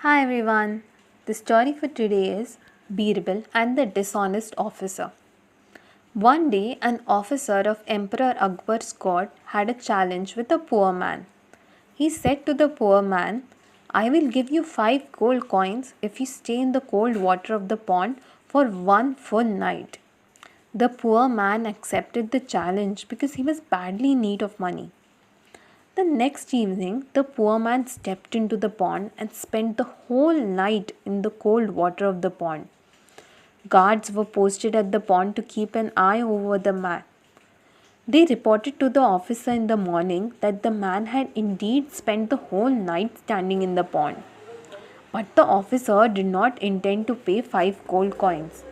Hi everyone. The story for today is Birbal and the dishonest officer. One day, an officer of Emperor Akbar's court had a challenge with a poor man. He said to the poor man, I will give you 5 gold coins if you stay in the cold water of the pond for one full night. The poor man accepted the challenge because he was badly in need of money. The next evening, the poor man stepped into the pond and spent the whole night in the cold water of the pond. Guards were posted at the pond to keep an eye over the man. They reported to the officer in the morning that the man had indeed spent the whole night standing in the pond. But the officer did not intend to pay 5 gold coins.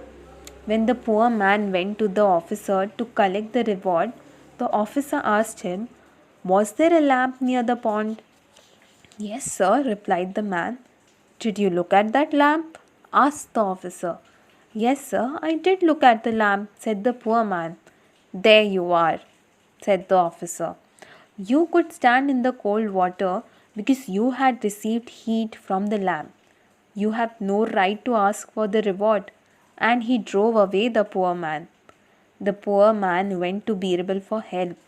When the poor man went to the officer to collect the reward, the officer asked him, Was there a lamp near the pond? Yes, sir, replied the man. Did you look at that lamp? Asked the officer. Yes, sir, I did look at the lamp, said the poor man. There you are, said the officer. You could stand in the cold water because you had received heat from the lamp. You have no right to ask for the reward. And he drove away the poor man. The poor man went to Birbal for help.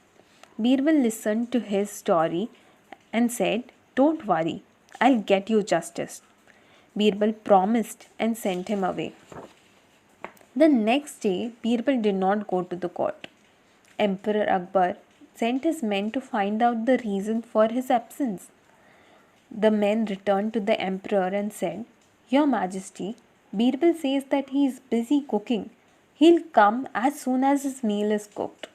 Birbal listened to his story and said, Don't worry, I'll get you justice. Birbal promised and sent him away. The next day, Birbal did not go to the court. Emperor Akbar sent his men to find out the reason for his absence. The men returned to the emperor and said, Your Majesty, Birbal says that he is busy cooking. He'll come as soon as his meal is cooked.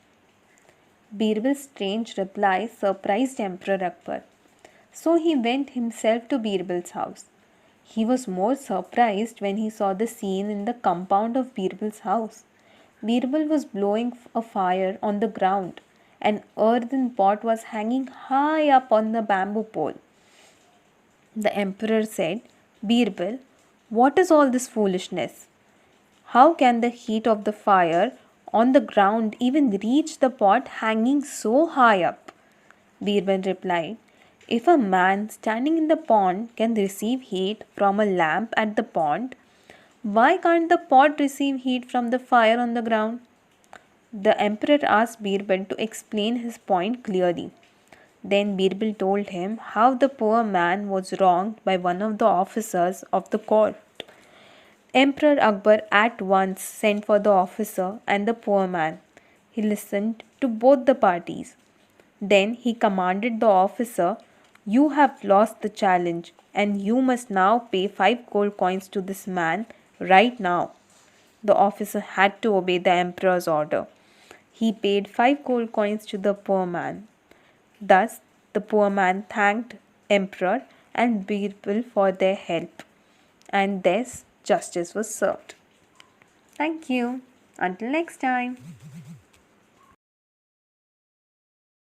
Birbal's strange reply surprised Emperor Akbar. So he went himself to Birbal's house. He was more surprised when he saw the scene in the compound of Birbal's house. Birbal was blowing a fire on the ground. An earthen pot was hanging high up on the bamboo pole. The emperor said, Birbal, what is all this foolishness? How can the heat of the fire on the ground even reach the pot hanging so high up? Birbal replied, If a man standing in the pond can receive heat from a lamp at the pond, why can't the pot receive heat from the fire on the ground? The emperor asked Birbal to explain his point clearly. Then Birbal told him how the poor man was wronged by one of the officers of the court. Emperor Akbar at once sent for the officer and the poor man. He listened to both the parties. Then he commanded the officer, You have lost the challenge and you must now pay 5 gold coins to this man right now. The officer had to obey the emperor's order. He paid 5 gold coins to the poor man. Thus, the poor man thanked Emperor and Birbal for their help, and thus justice was served. Thank you. Until next time.